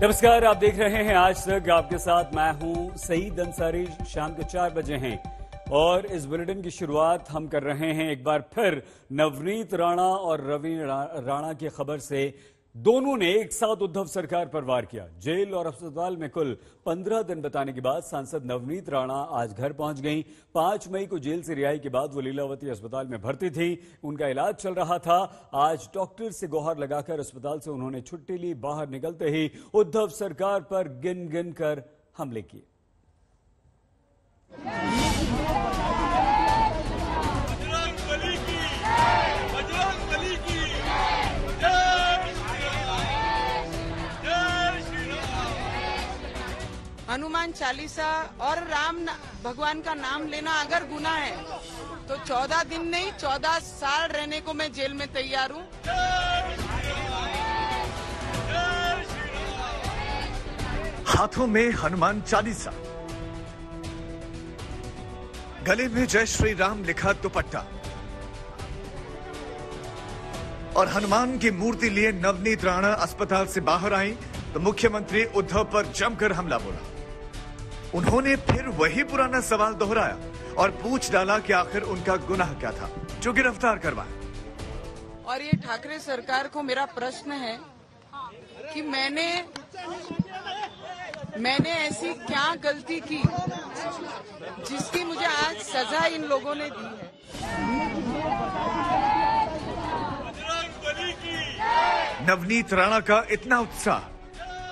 नमस्कार, आप देख रहे हैं आज तक। आपके साथ मैं हूं सईद अंसारी। शाम के 4 बजे हैं और इस बुलेटिन की शुरुआत हम कर रहे हैं एक बार फिर नवनीत राणा और रवि राणा की खबर से। दोनों ने एक साथ उद्धव सरकार पर वार किया। जेल और अस्पताल में कुल 15 दिन बिताने के बाद सांसद नवनीत राणा आज घर पहुंच गईं। 5 मई को जेल से रिहाई के बाद वो लीलावती अस्पताल में भर्ती थी। उनका इलाज चल रहा था। आज डॉक्टर से गुहार लगाकर अस्पताल से उन्होंने छुट्टी ली। बाहर निकलते ही उद्धव सरकार पर गिन गिन कर हमले किए। हनुमान चालीसा और राम भगवान का नाम लेना अगर गुनाह है तो 14 दिन नहीं 14 साल रहने को मैं जेल में तैयार हूँ। हाथों में हनुमान चालीसा, गले में जय श्री राम लिखा दुपट्टा और हनुमान की मूर्ति लिए नवनीत राणा अस्पताल से बाहर आई तो मुख्यमंत्री उद्धव पर जमकर हमला बोला। उन्होंने फिर वही पुराना सवाल दोहराया और पूछ डाला कि आखिर उनका गुनाह क्या था जो गिरफ्तार करवाया। और ये ठाकरे सरकार को मेरा प्रश्न है कि मैंने ऐसी क्या गलती की जिसकी मुझे आज सजा इन लोगों ने दी है। नवनीत राणा का इतना उत्साह,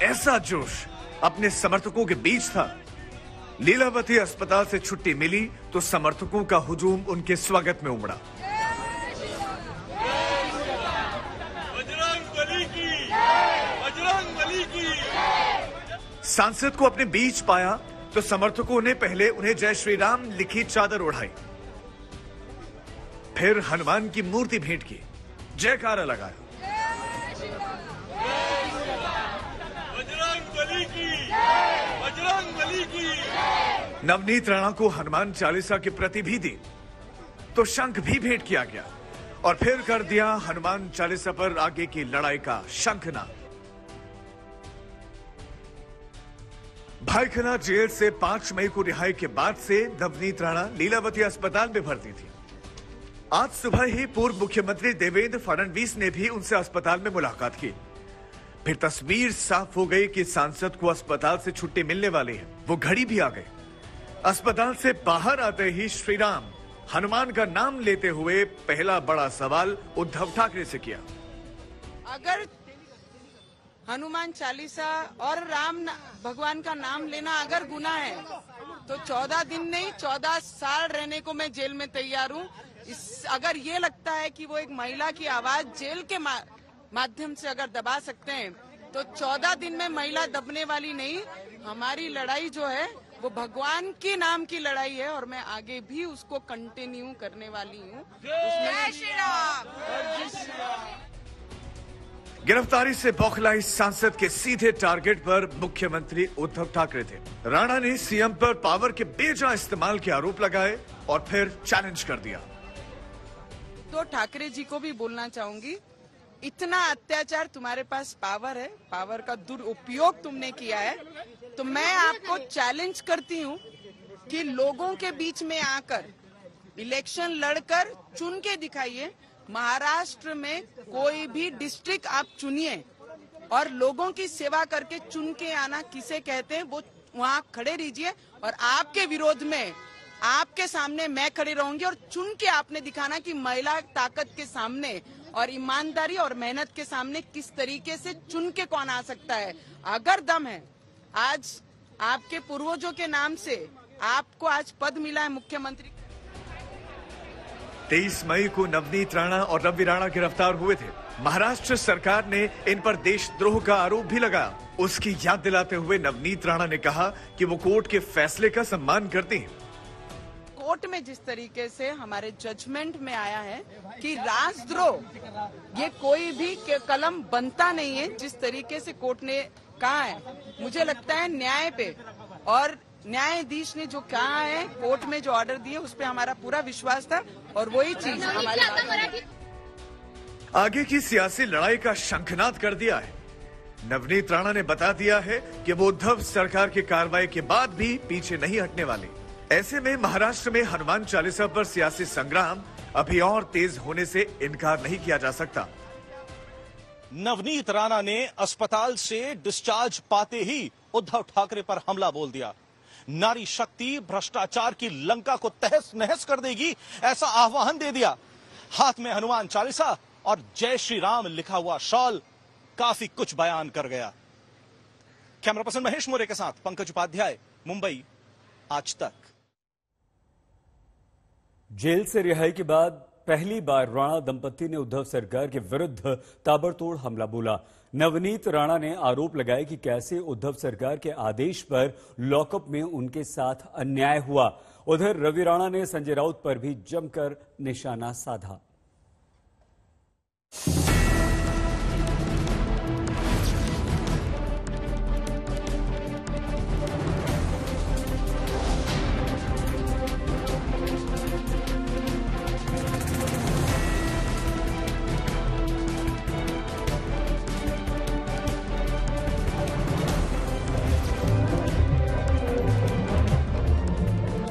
ऐसा जोश अपने समर्थकों के बीच था। लीलावती अस्पताल से छुट्टी मिली तो समर्थकों का हुजूम उनके स्वागत में उमड़ा। सांसद को अपने बीच पाया तो समर्थकों ने पहले उन्हें जय श्री राम लिखी चादर ओढ़ाई, फिर हनुमान की मूर्ति भेंट की, जयकारा लगाया। नवनीत राणा को हनुमान चालीसा की प्रति भी दी तो शंख भी भेंट किया गया और फिर कर दिया हनुमान चालीसा पर आगे की लड़ाई का शंखनाद। भाईखला जेल से 5 मई को रिहाई के बाद से नवनीत राणा लीलावती अस्पताल में भर्ती थी। आज सुबह ही पूर्व मुख्यमंत्री देवेंद्र फडणवीस ने भी उनसे अस्पताल में मुलाकात की। फिर तस्वीर साफ हो गई कि सांसद को अस्पताल से छुट्टी मिलने वाली है। वो घड़ी भी आ गई। अस्पताल से बाहर आते ही श्री राम हनुमान का नाम लेते हुए पहला बड़ा सवाल उद्धव ठाकरे से किया। अगर हनुमान चालीसा और राम भगवान का नाम लेना अगर गुनाह है तो 14 दिन नहीं 14 साल रहने को मैं जेल में तैयार हूँ। अगर ये लगता है कि वो एक महिला की आवाज जेल के माध्यम से अगर दबा सकते हैं तो 14 दिन में महिला दबने वाली नहीं। हमारी लड़ाई जो है वो भगवान के नाम की लड़ाई है और मैं आगे भी उसको कंटिन्यू करने वाली हूँ। गिरफ्तारी से बौखलाई सांसद के सीधे टारगेट पर मुख्यमंत्री उद्धव ठाकरे थे। राणा ने सीएम पर पावर के बेजा इस्तेमाल के आरोप लगाए और फिर चैलेंज कर दिया। तो ठाकरे जी को भी बोलना चाहूंगी, इतना अत्याचार, तुम्हारे पास पावर है, पावर का दुरुपयोग तुमने किया है, तो मैं आपको चैलेंज करती हूँ कि लोगों के बीच में आकर इलेक्शन लड़कर चुन के दिखाइए। महाराष्ट्र में कोई भी डिस्ट्रिक्ट आप चुनिए और लोगों की सेवा करके चुन के आना किसे कहते हैं, वो वहाँ खड़े रहिए और आपके विरोध में आपके सामने मैं खड़ी रहूंगी और चुन के आपने दिखाना कि महिला ताकत के सामने और ईमानदारी और मेहनत के सामने किस तरीके से चुन के कौन आ सकता है। अगर दम है, आज आपके पूर्वजों के नाम से आपको आज पद मिला है मुख्यमंत्री। 23 मई को नवनीत राणा और रवि राणा गिरफ्तार हुए थे। महाराष्ट्र सरकार ने इन पर देशद्रोह का आरोप भी लगाया। उसकी याद दिलाते हुए नवनीत राणा ने कहा कि वो कोर्ट के फैसले का सम्मान करती हैं। कोर्ट में जिस तरीके से हमारे जजमेंट में आया है कि राजद्रोह ये कोई भी कलम बनता नहीं है, जिस तरीके से कोर्ट ने कहा है, मुझे लगता है न्याय पे और न्यायाधीश ने जो कहा है, कोर्ट में जो ऑर्डर दिए उस पे हमारा पूरा विश्वास था और वही चीज हमारे आगे की सियासी लड़ाई का शंखनाद कर दिया है। नवनीत राणा ने बता दिया है कि वो उद्धव सरकार की कार्रवाई के बाद भी पीछे नहीं हटने वाले। ऐसे में महाराष्ट्र में हनुमान चालीसा पर सियासी संग्राम अभी और तेज होने से इनकार नहीं किया जा सकता। नवनीत राणा ने अस्पताल से डिस्चार्ज पाते ही उद्धव ठाकरे पर हमला बोल दिया। नारी शक्ति भ्रष्टाचार की लंका को तहस नहस कर देगी, ऐसा आह्वान दे दिया। हाथ में हनुमान चालीसा और जय श्री राम लिखा हुआ शॉल काफी कुछ बयान कर गया। कैमरा पर्सन महेश मोरे के साथ पंकज उपाध्याय, मुंबई, आज तक। जेल से रिहाई के बाद पहली बार राणा दंपति ने उद्धव सरकार के विरुद्ध ताबड़तोड़ हमला बोला। नवनीत राणा ने आरोप लगाया कि कैसे उद्धव सरकार के आदेश पर लॉकअप में उनके साथ अन्याय हुआ। उधर रवि राणा ने संजय राउत पर भी जमकर निशाना साधा।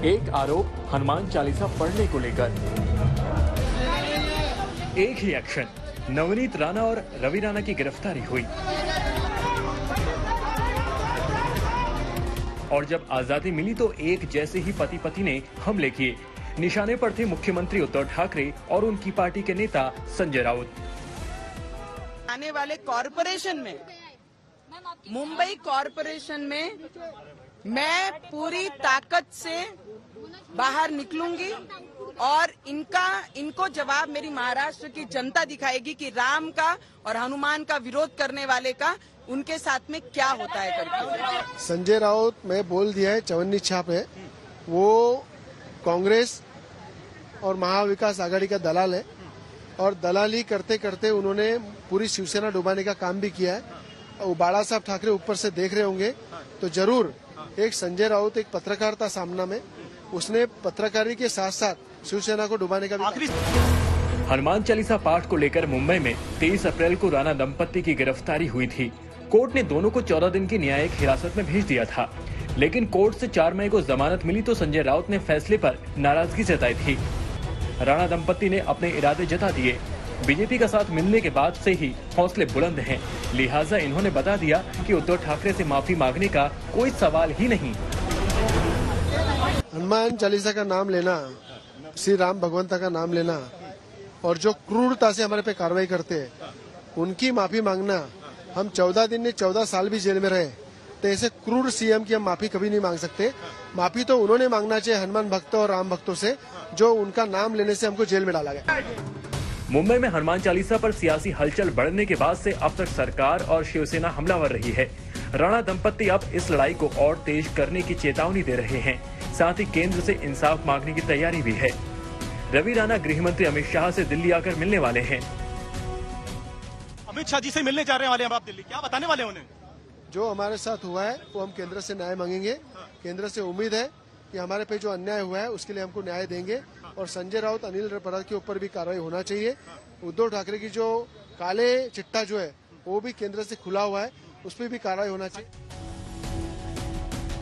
एक आरोप हनुमान चालीसा पढ़ने को लेकर, एक ही एक्शन, नवनीत राणा और रवि राणा की गिरफ्तारी हुई। और जब आजादी मिली तो एक जैसे ही पति पत्नी ने हमले किए। निशाने पर थे मुख्यमंत्री उद्धव ठाकरे और उनकी पार्टी के नेता संजय राउत। आने वाले कॉरपोरेशन में, मुंबई कॉरपोरेशन में मैं पूरी ताकत से बाहर निकलूंगी और इनको जवाब मेरी महाराष्ट्र की जनता दिखाएगी कि राम का और हनुमान का विरोध करने वाले का उनके साथ में क्या होता है करके। संजय राउत में बोल दिया है, चवन्नी छाप है, वो कांग्रेस और महाविकास आघाड़ी का दलाल है और दलाली करते करते उन्होंने पूरी शिवसेना डुबाने का काम भी किया है। वो बाला साहब ठाकरे ऊपर से देख रहे होंगे तो जरूर एक संजय राउत एक पत्रकारिता सामना में उसने पत्रकारी के साथ साथ शिवसेना को डुबाने का भी। हनुमान चालीसा पाठ को लेकर मुंबई में 23 अप्रैल को राणा दंपति की गिरफ्तारी हुई थी। कोर्ट ने दोनों को 14 दिन की न्यायिक हिरासत में भेज दिया था, लेकिन कोर्ट से 4 मई को जमानत मिली तो संजय राउत ने फैसले पर नाराजगी जताई थी। राणा दंपति ने अपने इरादे जता दिए। बीजेपी का साथ मिलने के बाद से ही हौसले बुलंद हैं, लिहाजा इन्होंने बता दिया कि उद्धव ठाकरे से माफी मांगने का कोई सवाल ही नहीं। हनुमान चालीसा का नाम लेना, श्री राम भगवंता का नाम लेना और जो क्रूरता से हमारे पे कार्रवाई करते हैं उनकी माफी मांगना, हम 14 दिन ने 14 साल भी जेल में रहे तो ऐसे क्रूर सीएम की हम माफी कभी नहीं मांग सकते। माफी तो उन्होंने मांगना चाहिए हनुमान भक्तों और राम भक्तों से, जो उनका नाम लेने से हमको जेल में डाला गया। मुंबई में हनुमान चालीसा पर सियासी हलचल बढ़ने के बाद से अब तक सरकार और शिवसेना हमलावर रही है। राणा दंपति अब इस लड़ाई को और तेज करने की चेतावनी दे रहे हैं, साथ ही केंद्र से इंसाफ मांगने की तैयारी भी है। रवि राणा गृह मंत्री अमित शाह से दिल्ली आकर मिलने वाले हैं। अमित शाह जी से मिलने जा रहे हैं आप दिल्ली, क्या बताने वाले हैं उन्हें? जो हमारे साथ हुआ है वो हम केंद्र से न्याय मांगेंगे। केंद्र से उम्मीद है कि हमारे पे जो अन्याय हुआ है उसके लिए हमको न्याय देंगे और संजय राउत, अनिल परब के ऊपर भी कार्रवाई होना चाहिए। उद्धव ठाकरे की जो काले चिट्ठा जो है वो भी केंद्र से खुला हुआ है, उस पर भी कार्रवाई होना चाहिए।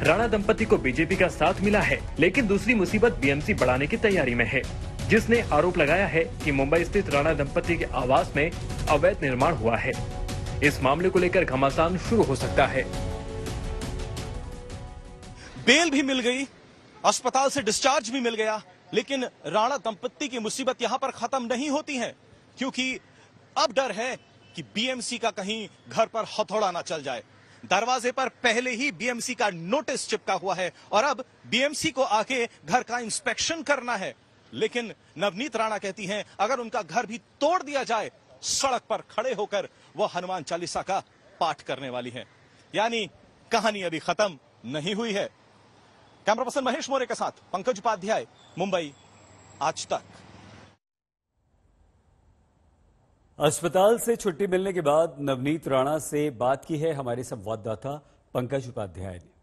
राणा दंपति को बीजेपी का साथ मिला है, लेकिन दूसरी मुसीबत बीएमसी बढ़ाने की तैयारी में है, जिसने आरोप लगाया है कि मुंबई स्थित राणा दंपति के आवास में अवैध निर्माण हुआ है। इस मामले को लेकर घमासान शुरू हो सकता है। बेल भी मिल गई, अस्पताल से डिस्चार्ज भी मिल गया, लेकिन राणा दंपति की मुसीबत यहां पर खत्म नहीं होती है, क्योंकि अब डर है कि बीएमसी का कहीं घर पर हथौड़ा ना चल जाए। दरवाजे पर पहले ही बीएमसी का नोटिस चिपका हुआ है और अब बीएमसी को आके घर का इंस्पेक्शन करना है। लेकिन नवनीत राणा कहती हैं अगर उनका घर भी तोड़ दिया जाए, सड़क पर खड़े होकर वो हनुमान चालीसा का पाठ करने वाली हैं। यानी कहानी अभी खत्म नहीं हुई है। कैमरा पर्सन महेश मोरे के साथ पंकज उपाध्याय, मुंबई, आज तक। अस्पताल से छुट्टी मिलने के बाद नवनीत राणा से बात की है हमारे संवाददाता पंकज उपाध्याय ने।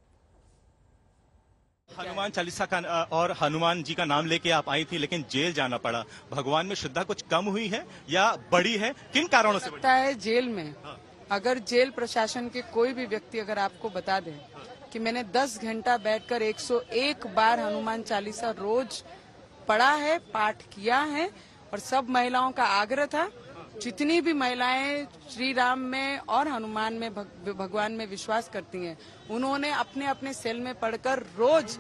हनुमान चालीसा का और हनुमान जी का नाम लेके आप आई थी, लेकिन जेल जाना पड़ा। भगवान में श्रद्धा कुछ कम हुई है या बढ़ी है? किन कारणों से लगता है जेल में अगर जेल प्रशासन के कोई भी व्यक्ति अगर आपको बता दे कि मैंने 10 घंटा बैठकर 101 बार हनुमान चालीसा रोज पढ़ा है, पाठ किया है, और सब महिलाओं का आग्रह था, जितनी भी महिलाएं श्री राम में और हनुमान में भगवान में विश्वास करती हैं, उन्होंने अपने अपने सेल में पढ़कर रोज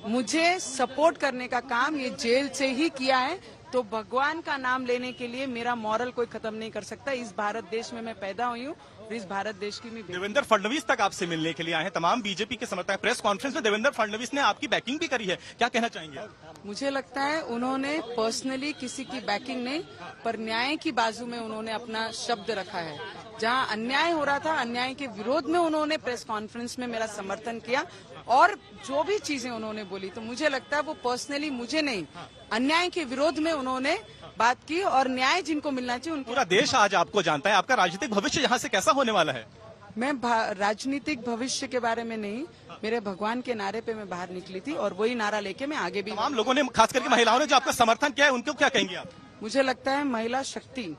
मुझे सपोर्ट करने का काम ये जेल से ही किया है। तो भगवान का नाम लेने के लिए मेरा मॉरल कोई खत्म नहीं कर सकता। इस भारत देश में मैं पैदा हुई हूँ और इस भारत देश की मैं देवेंद्र फडणवीस तक आपसे मिलने के लिए आए हैं, तमाम बीजेपी के समर्थक। प्रेस कॉन्फ्रेंस में देवेंद्र फडणवीस ने आपकी बैकिंग भी करी है, क्या कहना चाहेंगे? मुझे लगता है उन्होंने पर्सनली किसी की बैकिंग नहीं, पर न्याय की बाजू में उन्होंने अपना शब्द रखा है। जहां अन्याय हो रहा था, अन्याय के विरोध में उन्होंने प्रेस कॉन्फ्रेंस में मेरा समर्थन किया और जो भी चीजें उन्होंने बोली, तो मुझे लगता है वो पर्सनली मुझे नहीं, अन्याय के विरोध में उन्होंने बात की और न्याय जिनको मिलना चाहिए उनको। पूरा देश आज आपको जानता है, आपका राजनीतिक भविष्य यहाँ से कैसा होने वाला है? मैं राजनीतिक भविष्य के बारे में नहीं, मेरे भगवान के नारे पे मैं बाहर निकली थी और वही नारा लेके मैं आगे भी। तमाम लोगों ने, खास करके महिलाओं ने जो आपका समर्थन किया है, उनको क्या कहेंगे आप? मुझे लगता है महिला शक्ति,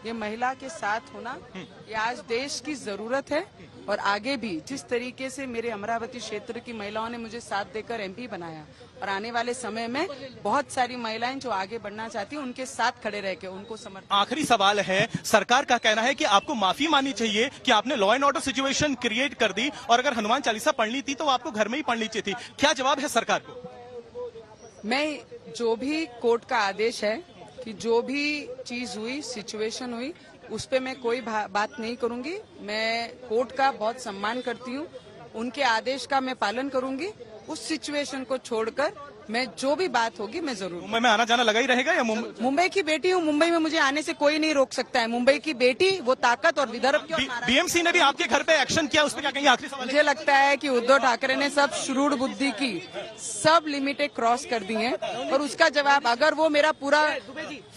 ये महिला के साथ होना, ये आज देश की जरूरत है। और आगे भी जिस तरीके से मेरे अमरावती क्षेत्र की महिलाओं ने मुझे साथ देकर एमपी बनाया, और आने वाले समय में बहुत सारी महिलाएं जो आगे बढ़ना चाहती हैं उनके साथ खड़े रह के उनको समर्थन। आखिरी सवाल है, सरकार का कहना है कि आपको माफी माननी चाहिए कि आपने law and order situation create कर दी, और अगर हनुमान चालीसा पढ़नी थी तो आपको घर में ही पढ़नी चाहिए थी। क्या जवाब है सरकार को? मैं जो भी कोर्ट का आदेश है कि जो भी चीज हुई, सिचुएशन हुई, उस पे मैं कोई बात नहीं करूंगी। मैं कोर्ट का बहुत सम्मान करती हूँ, उनके आदेश का मैं पालन करूंगी। उस सिचुएशन को छोड़कर मैं जो भी बात होगी मैं जरूर। मुंबई में आना जाना लगा ही रहेगा या मुंबई की बेटी हूँ, मुंबई में मुझे आने से कोई नहीं रोक सकता है। मुंबई की बेटी, वो ताकत और विदर्भ की। बीएमसी ने भी आपके घर पे एक्शन किया, उस पर क्या कहेंगे? आखिरी सवाल। मुझे लगता है कि उद्धव ठाकरे ने सब श्रूड बुद्धि की, सब लिमिटें क्रॉस कर दी हैं, और उसका जवाब, अगर वो मेरा पूरा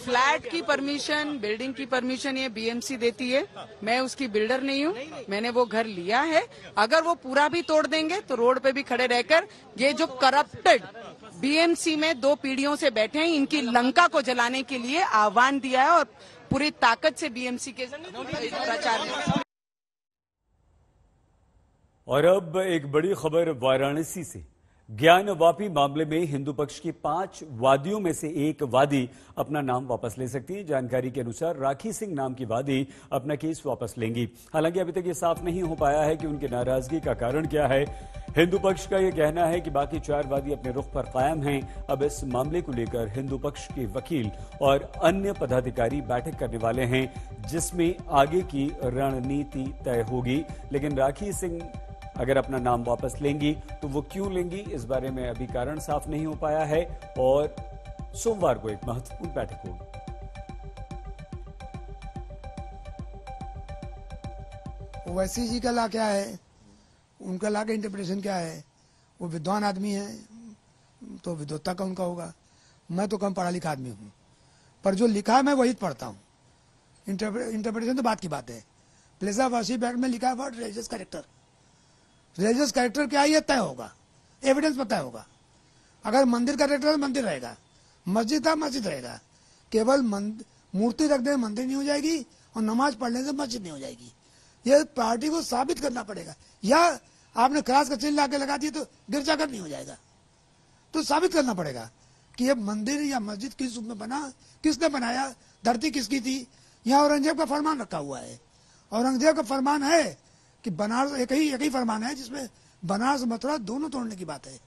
फ्लैट की परमिशन, बिल्डिंग की परमिशन ये बीएमसी देती है, मैं उसकी बिल्डर नहीं हूँ, मैंने वो घर लिया है। अगर वो पूरा भी तोड़ देंगे तो रोड पे भी खड़े रहकर ये जो करप्टेड बीएमसी में 2 पीढ़ियों से बैठे हैं, इनकी लंका को जलाने के लिए आह्वान दिया है और पूरी ताकत से बीएमसी के प्रचार में। और अब एक बड़ी खबर वाराणसी से। ज्ञानवापी मामले में हिंदू पक्ष की 5 वादियों में से एक वादी अपना नाम वापस ले सकती है। जानकारी के अनुसार राखी सिंह नाम की वादी अपना केस वापस लेंगी। हालांकि अभी तक ये साफ नहीं हो पाया है कि उनकी नाराजगी का कारण क्या है। हिंदू पक्ष का यह कहना है कि बाकी 4 वादी अपने रुख पर कायम हैं। अब इस मामले को लेकर हिंदू पक्ष के वकील और अन्य पदाधिकारी बैठक करने वाले हैं, जिसमें आगे की रणनीति तय होगी। लेकिन राखी सिंह अगर अपना नाम वापस लेंगी तो वो क्यों लेंगी, इस बारे में अभी कारण साफ नहीं हो पाया है, और सोमवार को एक महत्वपूर्ण बैठक होगी। ओवैसी जी का ला क्या है, उनका ला का इंटरप्रिटेशन क्या है? वो विद्वान आदमी है तो विद्वत्ता का उनका होगा। मैं तो कम पढ़ा लिखा आदमी हूँ, पर जो लिखा है मैं वही पढ़ता हूँ। इंटरप्रिटेशन तो बात की बात है। प्लेस ऑफ वर्शिप एक्ट में लिखा है word religious character. Religious character क्या है ये तय होगा, एविडेंस पर तय होगा। अगर मंदिर का कैरेक्टर मंदिर रहेगा, मस्जिद था मस्जिद रहेगा। केवल मूर्ति रख देने मंदिर नहीं हो जाएगी और नमाज पढ़ने से मस्जिद नहीं हो जाएगी। ये पार्टी को साबित करना पड़ेगा। या आपने क्रॉस का चिन्ह लाके लगा दिया तो गिरजाघर नहीं हो जाएगा। तो साबित करना पड़ेगा कि ये मंदिर या मस्जिद किस रूप में बना, किसने बनाया, धरती किसकी थी। यहाँ औरंगजेब का फरमान रखा हुआ है। औरंगजेब का फरमान है कि बनारस, एक ही फरमान है जिसमें बनारस मथुरा दोनों तोड़ने की बात है,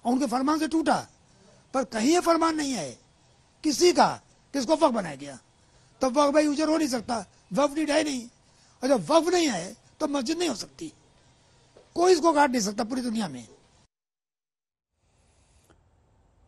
और उनके फरमान से टूटा। पर कहीं ये फरमान नहीं है किसी का किसको वक्फ बनाया गया। तो वक्फ भाई यूजर हो नहीं सकता, वक्फ डीड है नहीं, और जब वक्फ नहीं है तो मस्जिद नहीं हो सकती। कोई इसको काट नहीं सकता पूरी दुनिया में।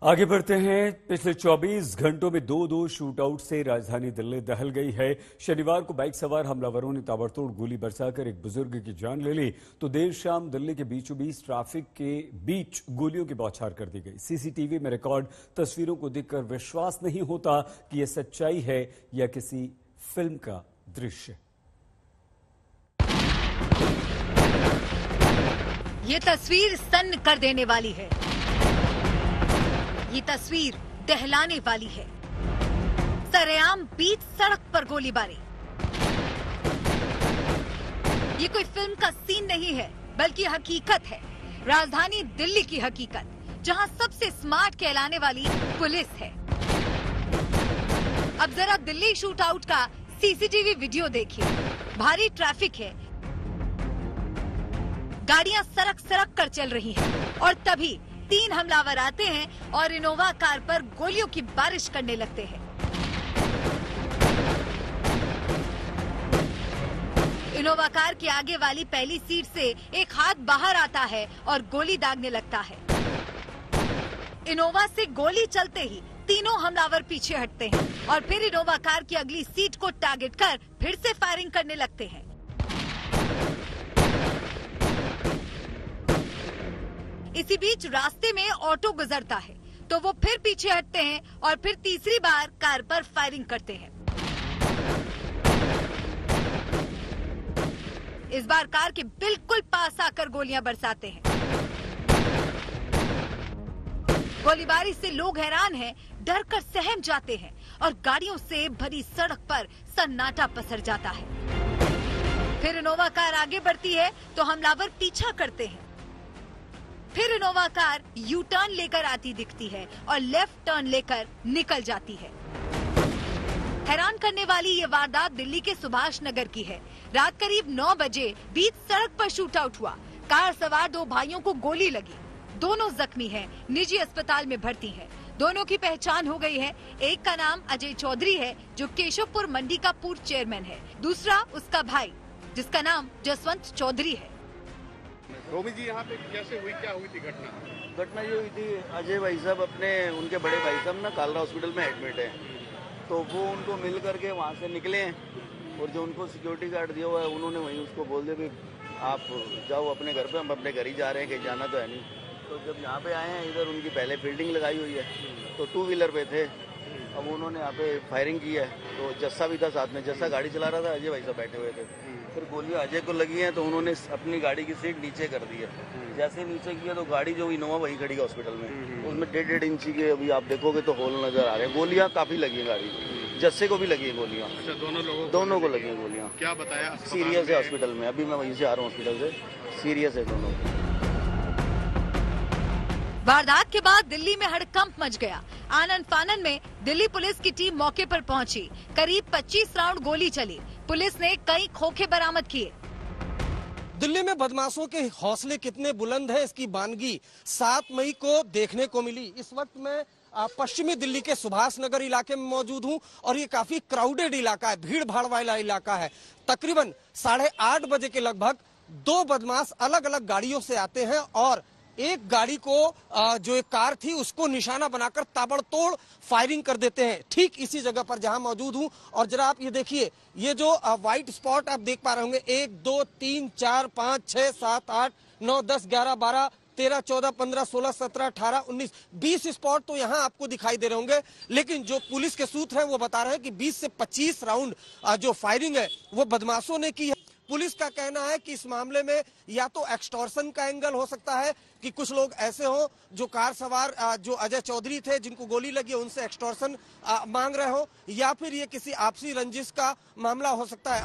आगे बढ़ते हैं। पिछले 24 घंटों में 2 शूटआउट से राजधानी दिल्ली दहल गई है। शनिवार को बाइक सवार हमलावरों ने ताबड़तोड़ गोली बरसाकर एक बुजुर्ग की जान ले ली, तो देर शाम दिल्ली के बीचों बीच ट्रैफिक के बीच गोलियों की बौछार कर दी गई। सीसीटीवी में रिकॉर्ड तस्वीरों को देखकर विश्वास नहीं होता कि यह सच्चाई है या किसी फिल्म का दृश्य। ये तस्वीर सन्न कर देने वाली है। ये तस्वीर दहलाने वाली है। सरेआम बीच सड़क पर गोलीबारी। ये कोई फिल्म का सीन नहीं है, बल्कि हकीकत है। राजधानी दिल्ली की हकीकत, जहां सबसे स्मार्ट कहलाने वाली पुलिस है। अब जरा दिल्ली शूट आउट का सीसीटीवी वीडियो देखिए। भारी ट्रैफिक है, गाड़ियां सड़क कर चल रही हैं और तभी 3 हमलावर आते हैं और इनोवा कार पर गोलियों की बारिश करने लगते हैं। इनोवा कार के आगे वाली पहली सीट से एक हाथ बाहर आता है और गोली दागने लगता है। इनोवा से गोली चलते ही तीनों हमलावर पीछे हटते हैं और फिर इनोवा कार की अगली सीट को टारगेट कर फिर से फायरिंग करने लगते हैं। इसी बीच रास्ते में ऑटो गुजरता है तो वो फिर पीछे हटते हैं और फिर तीसरी बार कार पर फायरिंग करते हैं। इस बार कार के बिल्कुल पास आकर गोलियां बरसाते हैं। गोलीबारी से लोग हैरान हैं, डर कर सहम जाते हैं और गाड़ियों से भरी सड़क पर सन्नाटा पसर जाता है। फिर इनोवा कार आगे बढ़ती है तो हमलावर पीछा करते हैं। फिर इनोवा कार यू टर्न लेकर आती दिखती है और लेफ्ट टर्न लेकर निकल जाती है। हैरान करने वाली ये वारदात दिल्ली के सुभाष नगर की है। रात करीब 9 बजे बीच सड़क पर शूट आउट हुआ। कार सवार 2 भाइयों को गोली लगी, दोनों जख्मी हैं, निजी अस्पताल में भर्ती हैं। दोनों की पहचान हो गई है। एक का नाम अजय चौधरी है जो केशवपुर मंडी का पूर्व चेयरमैन है, दूसरा उसका भाई जिसका नाम जसवंत चौधरी है। रोमी जी, यहाँ पे कैसे हुई, क्या हुई थी घटना? घटना ये हुई थी, अजय भाई साहब उनके बड़े भाई साहब ना कालरा हॉस्पिटल में एडमिट है, तो वो उनको मिल करके वहाँ से निकले हैं और जो उनको सिक्योरिटी गार्ड दिया हुआ है उन्होंने वहीं उसको बोल दिया कि आप जाओ अपने घर पे, हम अपने घर ही जा रहे हैं, कहीं जाना तो है नहीं। तो जब यहाँ पे आए हैं, इधर उनकी पहले फील्डिंग लगाई हुई है, तो 2 व्हीलर पे थे। अब उन्होंने यहाँ पे फायरिंग की है, तो जस्सा भी था साथ में, जस्सा गाड़ी चला रहा था, अजय भाई साहब बैठे हुए थे। फिर गोलियां अजय को लगी हैं तो उन्होंने अपनी गाड़ी की सीट नीचे कर दी है। जैसे नीचे किया तो गाड़ी जो इनोवा वहीं खड़ी है हॉस्पिटल में, उसमें 1.5 इंची के अभी आप देखोगे तो होल नजर आ रहे हैं। गोलियां काफी लगी है, गाड़ी जस्से को भी लगी है गोलियां। अच्छा, दोनों को लगी है गोलियां। क्या बताया? सीरियस है हॉस्पिटल में, अभी मैं वहीं से आ रहा हूँ हॉस्पिटल से, सीरियस है दोनों। वारदात के बाद दिल्ली में हड़कंप मच गया। आनन फानन में दिल्ली पुलिस की टीम मौके पर पहुंची। करीब 25 राउंड गोली चली। पुलिस ने कई खोखे बरामद किए। दिल्ली में बदमाशों के हौसले कितने बुलंद हैं, इसकी बानगी 7 मई को देखने को मिली। इस वक्त मैं पश्चिमी दिल्ली के सुभाष नगर इलाके में मौजूद हूं और ये काफी क्राउडेड इलाका है, भीड़ भाड़ वाला इलाका है। तकरीबन 8:30 बजे के लगभग 2 बदमाश अलग अलग गाड़ियों से आते हैं और एक गाड़ी को जो एक कार थी उसको निशाना बनाकर ताबड़तोड़ फायरिंग कर देते हैं, ठीक इसी जगह पर जहां मौजूद हूं। और जरा आप ये देखिए, ये जो व्हाइट स्पॉट आप देख पा रहे होंगे, 1 2 3 4 5 6 7 8 9 10 11 12 13 14 15 16 17 18 19 20 स्पॉट तो यहाँ आपको दिखाई दे रहे होंगे। लेकिन जो पुलिस के सूत्र हैं वो बता रहे हैं कि 20 से 25 राउंड जो फायरिंग है वो बदमाशों ने की है। पुलिस का कहना है कि इस मामले में या तो एक्सटॉर्शन का एंगल हो सकता है कि कुछ लोग ऐसे हों जो कार सवार जो अजय चौधरी थे जिनको गोली लगी उनसे एक्सटॉर्शन मांग रहे हो, या फिर ये किसी आपसी रंजिश का मामला हो सकता है।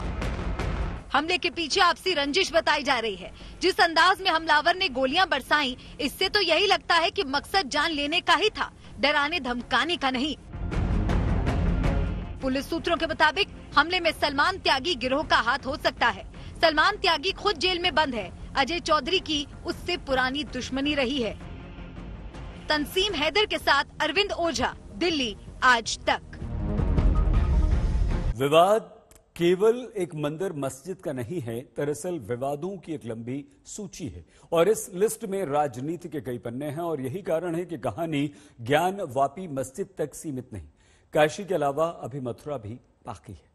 हमले के पीछे आपसी रंजिश बताई जा रही है। जिस अंदाज में हमलावर ने गोलियां बरसाई, इससे तो यही लगता है कि मकसद जान लेने का ही था, डराने धमकाने का नहीं। पुलिस सूत्रों के मुताबिक हमले में सलमान त्यागी गिरोह का हाथ हो सकता है। सलमान त्यागी खुद जेल में बंद है। अजय चौधरी की उससे पुरानी दुश्मनी रही है। तंसीम हैदर के साथ अरविंद ओझा, दिल्ली आज तक। विवाद केवल एक मंदिर मस्जिद का नहीं है, दरअसल विवादों की एक लंबी सूची है और इस लिस्ट में राजनीति के कई पन्ने हैं और यही कारण है कि कहानी ज्ञान वापी मस्जिद तक सीमित नहीं, काशी के अलावा अभी मथुरा भी बाकी है।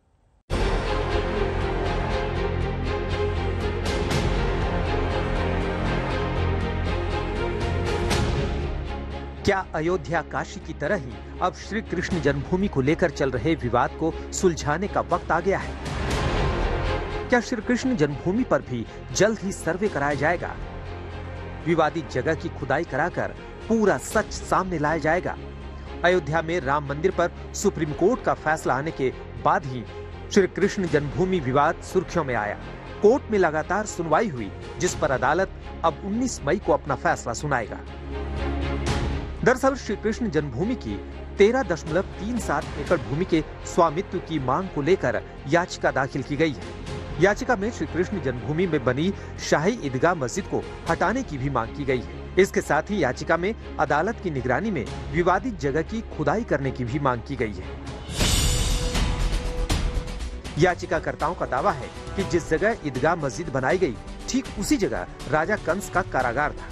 क्या अयोध्या काशी की तरह ही अब श्री कृष्ण जन्मभूमि को लेकर चल रहे विवाद को सुलझाने का वक्त आ गया है? क्या श्री कृष्ण जन्मभूमि पर भी जल्द ही सर्वे कराया जाएगा? विवादित जगह की खुदाई कराकर पूरा सच सामने लाया जाएगा? अयोध्या में राम मंदिर पर सुप्रीम कोर्ट का फैसला आने के बाद ही श्री कृष्ण जन्मभूमि विवाद सुर्खियों में आया। कोर्ट में लगातार सुनवाई हुई, जिस पर अदालत अब 19 मई को अपना फैसला सुनाएगा। दरअसल श्री कृष्ण जन्मभूमि की 13.37 एकड़ भूमि के स्वामित्व की मांग को लेकर याचिका दाखिल की गई है। याचिका में श्री कृष्ण जन्मभूमि में बनी शाही ईदगाह मस्जिद को हटाने की भी मांग की गई है। इसके साथ ही याचिका में अदालत की निगरानी में विवादित जगह की खुदाई करने की भी मांग की गई है। याचिकाकर्ताओं का दावा है कि जिस जगह ईदगाह मस्जिद बनाई गई, ठीक उसी जगह राजा कंस का कारागार था,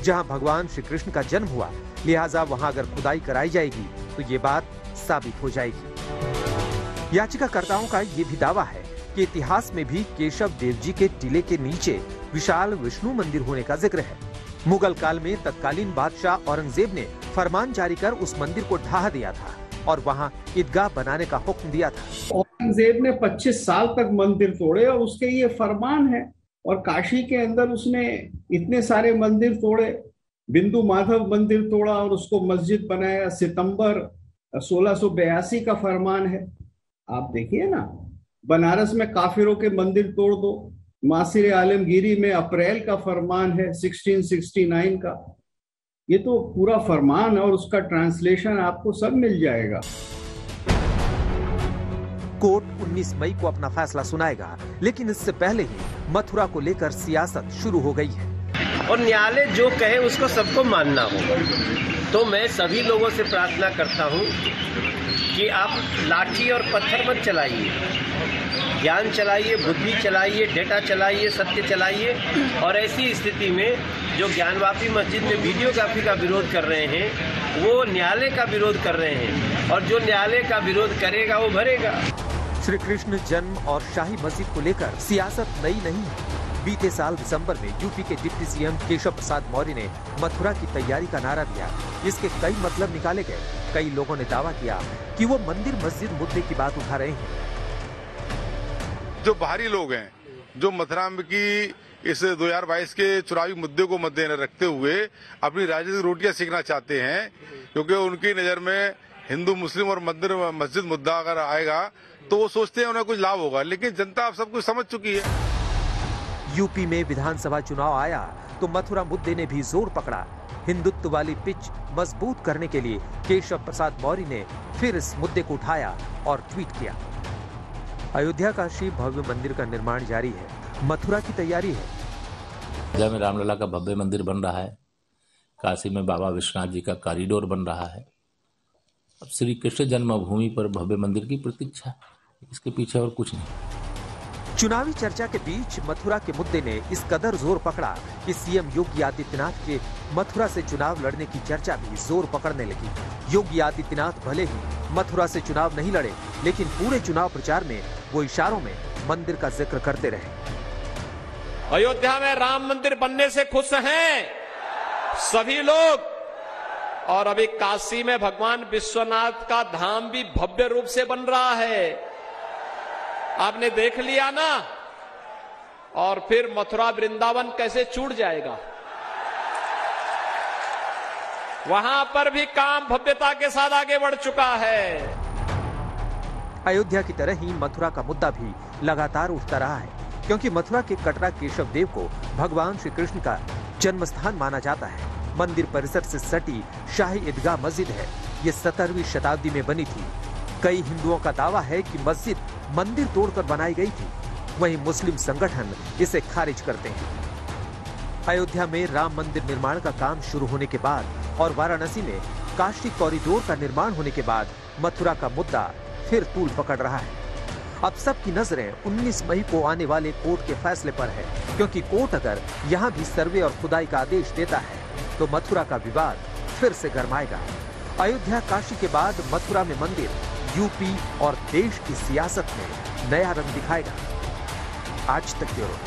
जहां भगवान श्री कृष्ण का जन्म हुआ। लिहाजा वहां अगर खुदाई कराई जाएगी तो ये बात साबित हो जाएगी। याचिकाकर्ताओं का ये भी दावा है कि इतिहास में भी केशव देव जी के टीले के नीचे विशाल विष्णु मंदिर होने का जिक्र है। मुगल काल में तत्कालीन बादशाह औरंगजेब ने फरमान जारी कर उस मंदिर को ढहा दिया था और वहां ईदगाह बनाने का हुक्म दिया था। औरंगजेब ने 25 साल तक मंदिर तोड़े और उसके ये फरमान है। और काशी के अंदर उसने इतने सारे मंदिर तोड़े, बिंदु माधव मंदिर तोड़ा और उसको मस्जिद बनाया। सितंबर 1682 का फरमान है। आप देखिए ना, बनारस में काफिरों के मंदिर तोड़ दो। मासिर आलमगीरी में अप्रैल का फरमान है 1669 का। ये तो पूरा फरमान है और उसका ट्रांसलेशन आपको सब मिल जाएगा। कोर्ट 19 मई को अपना फैसला सुनाएगा, लेकिन इससे पहले ही मथुरा को लेकर सियासत शुरू हो गई है और न्यायालय जो कहे उसको सबको मानना होगा। तो मैं सभी लोगों से प्रार्थना करता हूं कि आप लाठी और पत्थर मत चलाइए, ज्ञान चलाइए, बुद्धि चलाइए, डेटा चलाइए, सत्य चलाइए। और ऐसी स्थिति में जो ज्ञानवापी मस्जिद में वीडियोग्राफी का विरोध कर रहे हैं वो न्यायालय का विरोध कर रहे हैं, और जो न्यायालय का विरोध करेगा वो भरेगा। श्री कृष्ण जन्म और शाही मस्जिद को लेकर सियासत नई नहीं है। बीते साल दिसंबर में यूपी के डिप्टी सीएम केशव प्रसाद मौर्य ने मथुरा की तैयारी का नारा दिया। इसके कई मतलब निकाले गए। कई लोगों ने दावा किया कि वो मंदिर मस्जिद मुद्दे की बात उठा रहे हैं। जो बाहरी लोग हैं, जो मथुरा की इस 2022 के चुनावी मुद्दे को मद्देनजर रखते हुए अपनी राजनीतिक रोटियां सीखना चाहते हैं, क्योंकि उनकी नजर में हिंदू मुस्लिम और मंदिर मस्जिद मुद्दा अगर आएगा तो वो सोचते हैं उन्हें कुछ लाभ होगा। लेकिन जनता अब सब कुछ समझ चुकी है। यूपी में विधानसभा चुनाव आया तो मथुरा मुद्दे ने भी जोर पकड़ा। हिंदुत्व वाली पिच मजबूत करने के लिए केशव प्रसाद मौर्य ने फिर इस मुद्दे को उठाया और ट्वीट किया। अयोध्या काशी भव्य मंदिर का निर्माण जारी है, मथुरा की तैयारी है। अयोध्या में रामलला का भव्य मंदिर बन रहा है, काशी में बाबा विश्वनाथ जी का कॉरिडोर बन रहा है। अब श्री कृष्ण जन्मभूमि पर भव्य मंदिर की प्रतीक्षा, इसके पीछे और कुछ नहीं। चुनावी चर्चा के बीच मथुरा के मुद्दे ने इस कदर जोर पकड़ा कि सीएम योगी आदित्यनाथ के मथुरा से चुनाव लड़ने की चर्चा भी जोर पकड़ने लगी। योगी आदित्यनाथ भले ही मथुरा से चुनाव नहीं लड़े, लेकिन पूरे चुनाव प्रचार में वो इशारों में मंदिर का जिक्र करते रहे। अयोध्या में राम मंदिर बनने से खुश हैं सभी लोग, और अभी काशी में भगवान विश्वनाथ का धाम भी भव्य रूप से बन रहा है, आपने देख लिया ना। और फिर मथुरा वृंदावन कैसे छूट जाएगा, वहां पर भी काम भव्यता के साथ आगे बढ़ चुका है। अयोध्या की तरह ही मथुरा का मुद्दा भी लगातार उठता रहा है, क्योंकि मथुरा के कटरा केशव देव को भगवान श्री कृष्ण का जन्म स्थान माना जाता है। मंदिर परिसर से सटी शाही ईदगाह मस्जिद है। ये 17वीं शताब्दी में बनी थी। कई हिंदुओं का दावा है कि मस्जिद मंदिर तोड़कर बनाई गई थी, वहीं मुस्लिम संगठन इसे खारिज करते हैं। अयोध्या में राम मंदिर निर्माण का काम शुरू होने के बाद और वाराणसी में काशी कॉरिडोर का निर्माण होने के बाद मथुरा का मुद्दा फिर तूल पकड़ रहा है। अब सबकी नजरें 19 मई को आने वाले कोर्ट के फैसले पर है, क्योंकि कोर्ट अगर यहाँ भी सर्वे और खुदाई का आदेश देता है तो मथुरा का विवाद फिर से गरमाएगा। अयोध्या काशी के बाद मथुरा में मंदिर यूपी और देश की सियासत में नया रंग दिखाएगा। आज तक ब्यूरो।